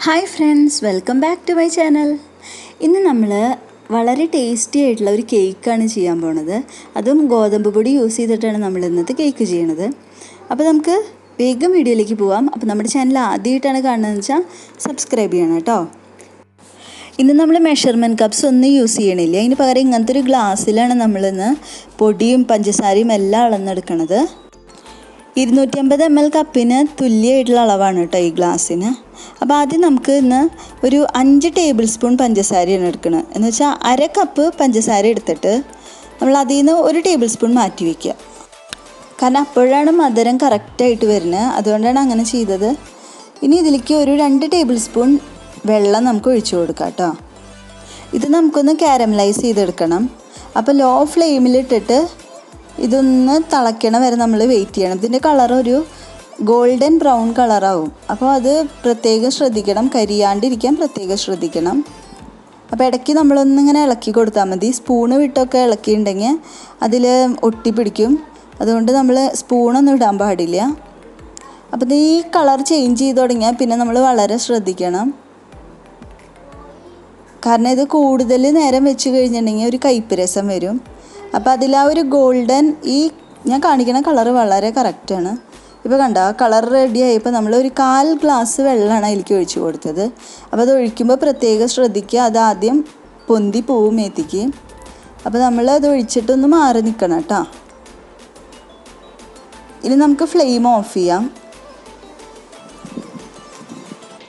Hi friends, welcome back to my channel. ഇന്ന് നമ്മൾ വളരെ ടേസ്റ്റി ആയിട്ടുള്ള ഒരു കേക്കാണ് ചെയ്യാൻ പോണത്. അതും ഗോതമ്പ് പൊടി യൂസ് ചെയ്തിട്ടാണ് നമ്മൾ ഇന്നത്തെ കേക്ക് ചെയ്യണത്. അപ്പോൾ നമുക്ക് വേഗം വീഡിയോയിലേക്ക് പോവാം. അപ്പോൾ നമ്മുടെ ചാനൽ ആദ്യമായിട്ടാണ് കാണുന്നതെന്ന് വെച്ചാൽ സബ്സ്ക്രൈബ് ചെയ്യണം കേട്ടോ. ഇന്ന് നമ്മൾ മെഷർമെൻറ്റ് കപ്സ് ഒന്നും യൂസ് ചെയ്യണില്ല. അതിന് പകരം ഇങ്ങനത്തെ ഒരു ഗ്ലാസ്സിലാണ് നമ്മളിന്ന് പൊടിയും പഞ്ചസാരയും എല്ലാം അളന്നെടുക്കണത്. 250 ml കപ്പിന് തുല്യമായിട്ടുള്ള അളവാണ് കേട്ടോ ഈ ഗ്ലാസ്സിന്. അപ്പോൾ ആദ്യം നമുക്ക് ഇന്ന് ഒരു 5 ടേബിൾ സ്പൂൺ പഞ്ചസാരയാണ് എടുക്കുന്നത്. എന്ന് വെച്ചാൽ അര കപ്പ് പഞ്ചസാര എടുത്തിട്ട് നമ്മൾ അതിൽ നിന്ന് 1 ടേബിൾ സ്പൂൺ മാറ്റി വയ്ക്കുക. കാരണം അപ്പോഴാണ് മധുരം കറക്റ്റായിട്ട് വരുന്നത്, അതുകൊണ്ടാണ് അങ്ങനെ ചെയ്തത്. ഇനി ഇതിലേക്ക് ഒരു 2 ടേബിൾ സ്പൂൺ വെള്ളം നമുക്ക് ഒഴിച്ചു കൊടുക്കാം കേട്ടോ. ഇത് നമുക്കൊന്ന് കാരമലൈസ് ചെയ്തെടുക്കണം. അപ്പോൾ ലോ ഫ്ലെയിമിലിട്ടിട്ട് ഇതൊന്ന് തിളയ്ക്കണ വരെ നമ്മൾ വെയിറ്റ് ചെയ്യണം. ഇതിൻ്റെ കളർ ഒരു ഗോൾഡൻ ബ്രൗൺ കളറാവും. അപ്പോൾ അത് പ്രത്യേകം ശ്രദ്ധിക്കണം, കരിയാണ്ടിരിക്കാൻ പ്രത്യേകം ശ്രദ്ധിക്കണം. അപ്പോൾ ഇടയ്ക്ക് നമ്മളൊന്നിങ്ങനെ ഇളക്കി കൊടുത്താൽ മതി. സ്പൂണ് വിട്ടൊക്കെ ഇളക്കിയിട്ടുണ്ടെങ്കിൽ അതിൽ ഒട്ടിപ്പിടിക്കും. അതുകൊണ്ട് നമ്മൾ സ്പൂണൊന്നും ഇടാൻ പാടില്ല. അപ്പോൾ ഈ കളർ ചേഞ്ച് ചെയ്ത് തുടങ്ങിയാൽ പിന്നെ നമ്മൾ വളരെ ശ്രദ്ധിക്കണം. കാരണം ഇത് കൂടുതൽ നേരം വെച്ച് കഴിഞ്ഞിട്ടുണ്ടെങ്കിൽ ഒരു കയ്പ്പ് രസം വരും. അപ്പോൾ അതിൽ ആ ഒരു ഗോൾഡൻ ഈ ഞാൻ കാണിക്കുന്ന കളറ് വളരെ കറക്റ്റാണ്. ഇപ്പോൾ കണ്ടോ, ആ കളർ റെഡി ആയപ്പോൾ നമ്മൾ ഒരു 1/4 ഗ്ലാസ് വെള്ളമാണ് അതിലേക്ക് ഒഴിച്ച് കൊടുത്തത്. അപ്പോൾ അത് ഒഴിക്കുമ്പോൾ പ്രത്യേകം ശ്രദ്ധിക്കുക, അത് ആദ്യം പൊന്തി പോവും മേത്തിക്ക്. അപ്പോൾ നമ്മൾ അത് ഒഴിച്ചിട്ടൊന്ന് മാറി നിൽക്കണം കേട്ടോ. ഇനി നമുക്ക് ഫ്ലെയിം ഓഫ് ചെയ്യാം.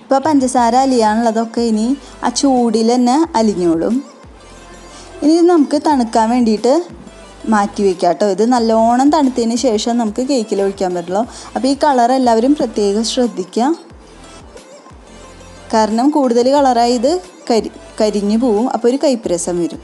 ഇപ്പോൾ പഞ്ചസാര അലിയാനുള്ളതൊക്കെ ഇനി ആ ചൂടിൽ തന്നെ അലിഞ്ഞോളും. ഇനി നമുക്ക് തണുക്കാൻ വേണ്ടിയിട്ട് മാറ്റി വയ്ക്കാം കേട്ടോ. ഇത് നല്ലോണം തണുത്തതിന് ശേഷം നമുക്ക് കേക്കിൽ ഒഴിക്കാൻ പറ്റുള്ളൂ. അപ്പോൾ ഈ കളർ എല്ലാവരും പ്രത്യേകം ശ്രദ്ധിക്കുക. കാരണം കൂടുതൽ കളറായി ഇത് കരിഞ്ഞു പോവും. അപ്പോൾ ഒരു കയ്പ്പ് രസം വരും.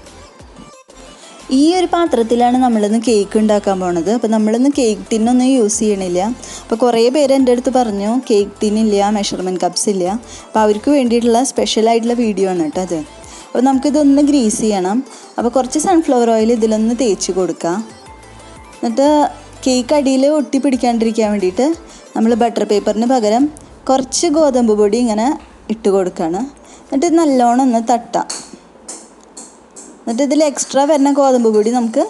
ഈ ഒരു പാത്രത്തിലാണ് നമ്മളിന്ന് കേക്ക് ഉണ്ടാക്കാൻ പോണത്. അപ്പോൾ നമ്മളിന്ന് കേക്ക് ടിന്നൊന്നും യൂസ് ചെയ്യണില്ല. അപ്പോൾ കുറേ പേര് എൻ്റെ അടുത്ത് പറഞ്ഞു കേക്ക് ടിന്നില്ല, മെഷർമെൻറ്റ് കപ്സ് ഇല്ല. അപ്പോൾ അവർക്ക് വേണ്ടിയിട്ടുള്ള സ്പെഷ്യലായിട്ടുള്ള വീഡിയോ ആണ് കേട്ടോ അത്. അപ്പോൾ നമുക്കിതൊന്ന് ഗ്രീസ് ചെയ്യണം. അപ്പോൾ കുറച്ച് സൺഫ്ലവർ ഓയിൽ ഇതിലൊന്ന് തേച്ച് കൊടുക്കാം. എന്നിട്ട് കേക്ക് അടിയിൽ ഒട്ടി പിടിക്കാണ്ടിരിക്കാൻ വേണ്ടിയിട്ട് നമ്മൾ ബട്ടർ പേപ്പറിന് പകരം കുറച്ച് ഗോതമ്പ് പൊടി ഇങ്ങനെ ഇട്ട് കൊടുക്കുകയാണ്. എന്നിട്ട് നല്ലോണം ഒന്ന് തട്ടാം. എന്നിട്ട് ഇതിൽ എക്സ്ട്രാ വരുന്ന ഗോതമ്പ് പൊടി നമുക്ക്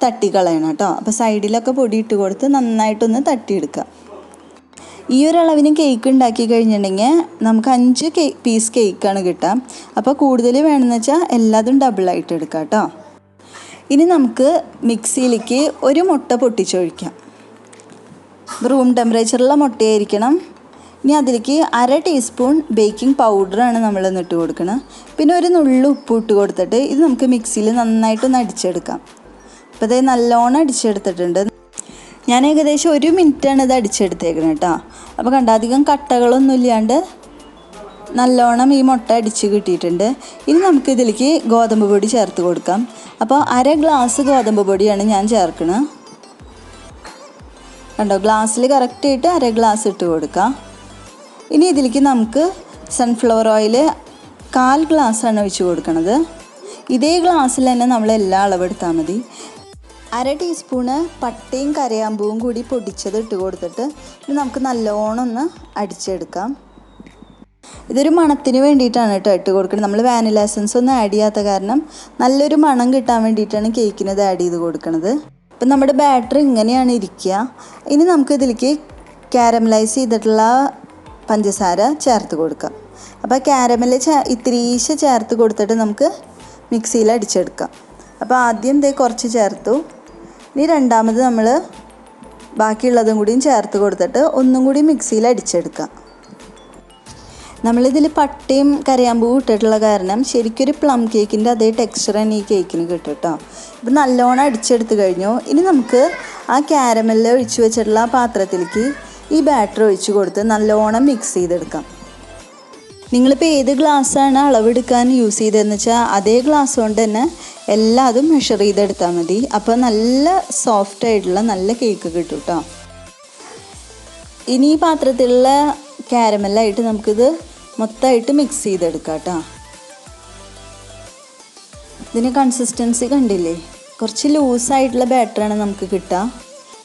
തട്ടിക്കളയണം കേട്ടോ. അപ്പോൾ സൈഡിലൊക്കെ പൊടി ഇട്ട് കൊടുത്ത് നന്നായിട്ടൊന്ന് തട്ടിയെടുക്കാം. ഈ ഒരു അളവിന് കേക്ക് ഉണ്ടാക്കി കഴിഞ്ഞിട്ടുണ്ടെങ്കിൽ നമുക്ക് 5 പീസ് കേക്കാണ് കിട്ടുക. അപ്പോൾ കൂടുതൽ വേണമെന്ന് വെച്ചാൽ എല്ലാതും ഡബിളായിട്ട് എടുക്കാം കേട്ടോ. ഇനി നമുക്ക് മിക്സിയിലേക്ക് ഒരു മുട്ട പൊട്ടിച്ചൊഴിക്കാം. റൂം ടെമ്പറേച്ചറുള്ള മുട്ടയായിരിക്കണം. ഇനി അതിലേക്ക് 1/2 ടീസ്പൂൺ ബേക്കിംഗ് പൗഡറാണ് നമ്മളിന്ന് ഇട്ട് കൊടുക്കണം. പിന്നെ ഒരു നുള്ളു ഉപ്പ് ഇട്ട് കൊടുത്തിട്ട് ഇത് നമുക്ക് മിക്സിയിൽ നന്നായിട്ടൊന്ന് അടിച്ചെടുക്കാം. അപ്പോൾ ഇത് നല്ലോണം അടിച്ചെടുത്തിട്ടുണ്ട്. ഞാൻ ഏകദേശം 1 മിനിറ്റാണ് ഇത് അടിച്ചെടുത്തേക്കണം കേട്ടോ. അപ്പോൾ കണ്ട അധികം കട്ടകളൊന്നും ഇല്ലാണ്ട് നല്ലോണം ഈ മുട്ട അടിച്ച് കിട്ടിയിട്ടുണ്ട്. ഇനി നമുക്ക് ഇതിലേക്ക് ഗോതമ്പ് പൊടി ചേർത്ത് കൊടുക്കാം. അപ്പോൾ 1/2 ഗ്ലാസ് ഗോതമ്പ് പൊടിയാണ് ഞാൻ ചേർക്കുന്നത്. കണ്ടോ, ഗ്ലാസ്സിൽ കറക്റ്റായിട്ട് 1/2 ഗ്ലാസ് ഇട്ട് കൊടുക്കാം. ഇനി ഇതിലേക്ക് നമുക്ക് സൺഫ്ലവർ ഓയിൽ 1/4 ഗ്ലാസ്സാണ് ഒഴിച്ച് കൊടുക്കുന്നത്. ഇതേ ഗ്ലാസ്സിൽ തന്നെ നമ്മൾ എല്ലാ അളവെടുത്താൽ മതി. 1/2 ടീസ്പൂണ് പട്ടയും കരയാമ്പൂവും കൂടി പൊടിച്ചത് ഇട്ട് കൊടുത്തിട്ട് ഇത് നമുക്ക് നല്ലോണം ഒന്ന് അടിച്ചെടുക്കാം. ഇതൊരു മണത്തിന് വേണ്ടിയിട്ടാണ് കേട്ടോ ഇട്ട് കൊടുക്കുന്നത്. നമ്മൾ വാനില എസൻസ് ഒന്നും ആഡ് ചെയ്യാത്ത കാരണം നല്ലൊരു മണം കിട്ടാൻ വേണ്ടിയിട്ടാണ് കേക്കിന് ഇത് ആഡ് ചെയ്ത് കൊടുക്കുന്നത്. അപ്പം നമ്മുടെ ബാറ്റർ ഇങ്ങനെയാണ് ഇരിക്കുക. ഇനി നമുക്ക് ഇതിലേക്ക് കാരമലൈസ് ചെയ്തിട്ടുള്ള പഞ്ചസാര ചേർത്ത് കൊടുക്കാം. അപ്പോൾ കാരമൽ ഇത്തിരീശ ചേർത്ത് കൊടുത്തിട്ട് നമുക്ക് മിക്സിയിൽ അടിച്ചെടുക്കാം. അപ്പോൾ ആദ്യം കുറച്ച് ചേർത്തു. ഇനി രണ്ടാമത് നമ്മൾ ബാക്കിയുള്ളതും കൂടിയും ചേർത്ത് കൊടുത്തിട്ട് ഒന്നും കൂടി മിക്സിയിൽ അടിച്ചെടുക്കാം. നമ്മളിതിൽ പട്ടയും കരയാമ്പൂവും ഇട്ടിട്ടുള്ള കാരണം ശരിക്കൊരു പ്ലം കേക്കിൻ്റെ അതേ ടെക്സ്ചർ തന്നെ ഈ കേക്കിന് കിട്ടും കേട്ടോ. ഇപ്പം നല്ലോണം അടിച്ചെടുത്ത് കഴിഞ്ഞു. ഇനി നമുക്ക് ആ കാരമലിൽ ഒഴിച്ച് വെച്ചിട്ടുള്ള ആ പാത്രത്തിലേക്ക് ഈ ബാറ്റർ ഒഴിച്ച് കൊടുത്ത് നല്ലോണം മിക്സ് ചെയ്തെടുക്കാം. നിങ്ങളിപ്പോൾ ഏത് ഗ്ലാസ്സാണ് അളവെടുക്കാൻ യൂസ് ചെയ്തതെന്ന് വെച്ചാൽ അതേ ഗ്ലാസ് കൊണ്ട് തന്നെ എല്ലാതും മെഷർ ചെയ്തെടുത്താൽ മതി. അപ്പോൾ നല്ല സോഫ്റ്റായിട്ടുള്ള നല്ല കേക്ക് കിട്ടും കേട്ടോ. ഇനി ഈ പാത്രത്തിലുള്ള കാരമലായിട്ട് നമുക്കിത് മൊത്തമായിട്ട് മിക്സ് ചെയ്തെടുക്കാം കേട്ടോ. ഇതിന് കൺസിസ്റ്റൻസി കണ്ടില്ലേ, കുറച്ച് ലൂസായിട്ടുള്ള ബാറ്ററാണ് നമുക്ക് കിട്ടുക.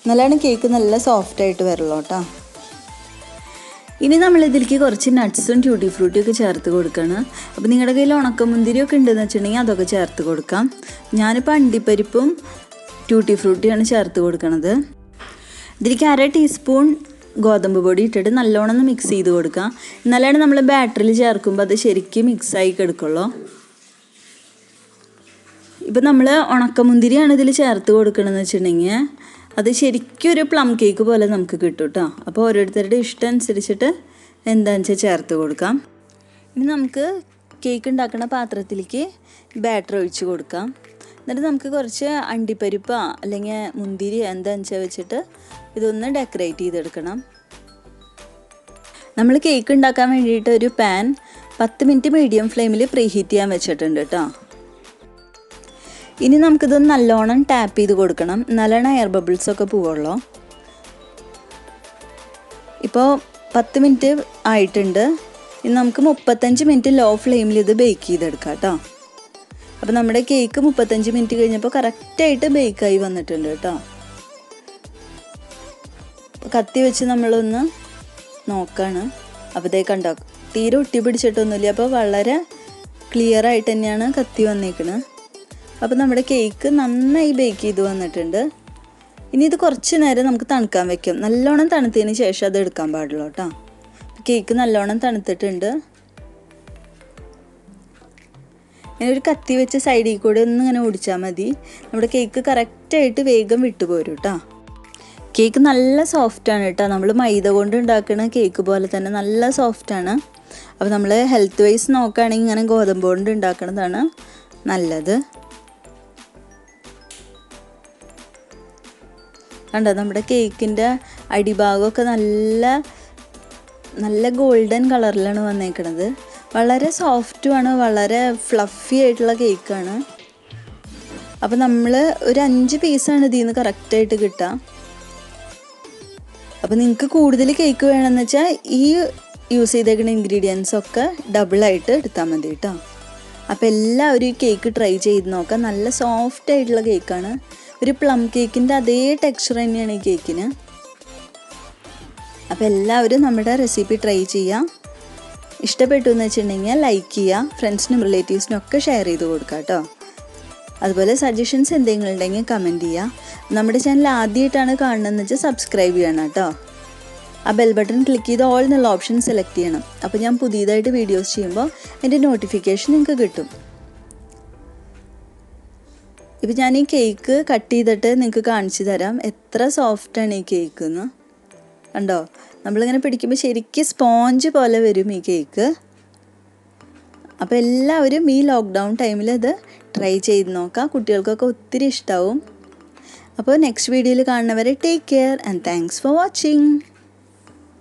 എന്നാലാണ് കേക്ക് നല്ല സോഫ്റ്റായിട്ട് വരുള്ളൂ കേട്ടോ. ഇനി നമ്മളിതിലേക്ക് കുറച്ച് നട്ട്സും ട്യൂട്ടി ഫ്രൂട്ടിയും ഒക്കെ ചേർത്ത് കൊടുക്കണം. അപ്പോൾ നിങ്ങളുടെ കയ്യിൽ ഉണക്കമുന്തിരിയൊക്കെ ഉണ്ടെന്ന് വെച്ചിട്ടുണ്ടെങ്കിൽ അതൊക്കെ ചേർത്ത് കൊടുക്കാം. ഞാനിപ്പോൾ അണ്ടിപ്പരിപ്പും ട്യൂട്ടി ഫ്രൂട്ടിയാണ് ചേർത്ത് കൊടുക്കണത്. ഇതിലേക്ക് 1/2 ടീസ്പൂൺ ഗോതമ്പ് പൊടി ഇട്ടിട്ട് നല്ലോണം ഒന്ന് മിക്സ് ചെയ്ത് കൊടുക്കാം. എന്നാലാണ് നമ്മൾ ബാറ്ററിൽ ചേർക്കുമ്പോൾ അത് ശരിക്കും മിക്സായി കിടക്കുള്ളൂ. ഇപ്പം നമ്മൾ ഉണക്കമുന്തിരിയാണ് ഇതിൽ ചേർത്ത് കൊടുക്കണമെന്ന് വെച്ചിട്ടുണ്ടെങ്കിൽ അത് ശരിക്കും ഒരു പ്ലം കേക്ക് പോലെ നമുക്ക് കിട്ടും കേട്ടോ. അപ്പോൾ ഓരോരുത്തരുടെ ഇഷ്ടം അനുസരിച്ചിട്ട് എന്താണെന്ന് വെച്ചാൽ ചേർത്ത് കൊടുക്കാം. ഇനി നമുക്ക് കേക്ക് ഉണ്ടാക്കുന്ന പാത്രത്തിലേക്ക് ബാറ്റർ ഒഴിച്ച് കൊടുക്കാം. എന്നിട്ട് നമുക്ക് കുറച്ച് അണ്ടിപ്പരിപ്പോ അല്ലെങ്കിൽ മുന്തിരി എന്താണെന്ന് വെച്ചാൽ വെച്ചിട്ട് ഇതൊന്ന് ഡെക്കറേറ്റ് ചെയ്തെടുക്കണം. നമ്മൾ കേക്ക് ഉണ്ടാക്കാൻ വേണ്ടിയിട്ട് ഒരു പാൻ 10 മിനിറ്റ് മീഡിയം ഫ്ലെയിമിൽ പ്രീ ഹീറ്റ് ചെയ്യാൻ വെച്ചിട്ടുണ്ട് കേട്ടോ. ഇനി നമുക്കിതൊന്ന് നല്ലോണം ടാപ്പ് ചെയ്ത് കൊടുക്കണം, എന്നാലാണ് എയർ ബബിൾസൊക്കെ പോവുള്ളൂ. ഇപ്പോൾ 10 മിനിറ്റ് ആയിട്ടുണ്ട്. ഇനി നമുക്ക് 35 മിനിറ്റ് ലോ ഫ്ലെയിമിൽ ഇത് ബേക്ക് ചെയ്തെടുക്കാം കേട്ടോ. അപ്പോൾ നമ്മുടെ കേക്ക് 35 മിനിറ്റ് കഴിഞ്ഞപ്പോൾ കറക്റ്റായിട്ട് ബേക്കായി വന്നിട്ടുണ്ട് കേട്ടോ. കത്തി വെച്ച് നമ്മളൊന്ന് നോക്കാണ്. അപ്പോൾ ഇതേ കണ്ടോ, തീരെ ഒട്ടി പിടിച്ചിട്ടൊന്നുമില്ല. അപ്പോൾ വളരെ ക്ലിയർ ആയിട്ട് തന്നെയാണ് കത്തി വന്നേക്കുന്നത്. അപ്പോൾ നമ്മുടെ കേക്ക് നന്നായി ബേക്ക് ചെയ്ത് വന്നിട്ടുണ്ട്. ഇനി ഇത് കുറച്ച് നേരം നമുക്ക് തണുക്കാൻ വെക്കാം. നല്ലോണം തണുത്തതിന് ശേഷം അത് എടുക്കാൻ പാടുള്ളൂ കേട്ടോ. കേക്ക് നല്ലോണം തണുത്തിട്ടുണ്ട്. ഇങ്ങനെ ഒരു കത്തി വെച്ച് സൈഡിൽ കൂടെ ഇങ്ങനെ ഓടിച്ചാൽ മതി. നമ്മുടെ കേക്ക് കറക്റ്റായിട്ട് വേഗം വിട്ടുപോരും കേട്ടോ. കേക്ക് നല്ല സോഫ്റ്റാണ് കേട്ടോ. നമ്മൾ മൈദ കൊണ്ട് ഉണ്ടാക്കുന്ന കേക്ക് പോലെ തന്നെ നല്ല സോഫ്റ്റാണ്. അപ്പോൾ നമ്മൾ ഹെൽത്ത് വൈസ് നോക്കുകയാണെങ്കിൽ ഇങ്ങനെ ഗോതമ്പ് കൊണ്ട് ഉണ്ടാക്കുന്നതാണ് നല്ലത്. കണ്ടോ, നമ്മുടെ കേക്കിൻ്റെ അടിഭാഗമൊക്കെ നല്ല ഗോൾഡൻ കളറിലാണ് വന്നേക്കണത്. വളരെ സോഫ്റ്റുമാണ്, വളരെ ഫ്ലഫി ആയിട്ടുള്ള കേക്കാണ്. അപ്പോൾ നമ്മൾ ഒരു 5 പീസാണ് ഇതിൽ നിന്ന് കറക്റ്റായിട്ട് കിട്ടുക. അപ്പോൾ നിങ്ങൾക്ക് കൂടുതൽ കേക്ക് വേണമെന്ന് വെച്ചാൽ ഈ യൂസ് ചെയ്തേക്കുന്ന ഇൻഗ്രീഡിയൻസൊക്കെ ഡബിളായിട്ട് എടുത്താൽ മതി കേട്ടോ. അപ്പോൾ എല്ലാവരും ഈ കേക്ക് ട്രൈ ചെയ്ത് നോക്കാം. നല്ല സോഫ്റ്റ് ആയിട്ടുള്ള കേക്കാണ്. ഒരു പ്ലം കേക്കിൻ്റെ അതേ ടെക്സ്ചർ തന്നെയാണ് ഈ കേക്കിന്. അപ്പോൾ എല്ലാവരും നമ്മുടെ റെസിപ്പി ട്രൈ ചെയ്യാം. ഇഷ്ടപ്പെട്ടു എന്ന് വെച്ചിട്ടുണ്ടെങ്കിൽ ലൈക്ക് ചെയ്യുക, ഫ്രണ്ട്സിനും റിലേറ്റീവ്സിനും ഒക്കെ ഷെയർ ചെയ്ത് കൊടുക്കുക കേട്ടോ. അതുപോലെ സജഷൻസ് എന്തെങ്കിലും ഉണ്ടെങ്കിൽ കമൻറ്റ് ചെയ്യുക. നമ്മുടെ ചാനൽ ആദ്യമായിട്ടാണ് കാണുന്നതെന്ന് വെച്ചാൽ സബ്സ്ക്രൈബ് ചെയ്യണം കേട്ടോ. ആ ബെൽ ബട്ടൺ ക്ലിക്ക് ചെയ്ത് ഓൾ എന്നുള്ള ഓപ്ഷൻ സെലക്ട് ചെയ്യണം. അപ്പോൾ ഞാൻ പുതിയതായിട്ട് വീഡിയോസ് ചെയ്യുമ്പോൾ എൻ്റെ നോട്ടിഫിക്കേഷൻ നിങ്ങൾക്ക് കിട്ടും. ഇപ്പം ഞാൻ ഈ കേക്ക് കട്ട് ചെയ്തിട്ട് നിങ്ങൾക്ക് കാണിച്ചു തരാം എത്ര സോഫ്റ്റാണ് ഈ കേക്ക് എന്ന്. കണ്ടോ, നമ്മളിങ്ങനെ പിടിക്കുമ്പോൾ ശരിക്കും സ്പോഞ്ച് പോലെ വരും ഈ കേക്ക്. അപ്പോൾ എല്ലാവരും ഈ ലോക്ക്ഡൗൺ ടൈമിൽ ഇത് ട്രൈ ചെയ്ത് നോക്കാം. കുട്ടികൾക്കൊക്കെ ഒത്തിരി ഇഷ്ടമാവും. അപ്പോൾ നെക്സ്റ്റ് വീഡിയോയിൽ കാണുന്നവരെ take care and thanks for watching.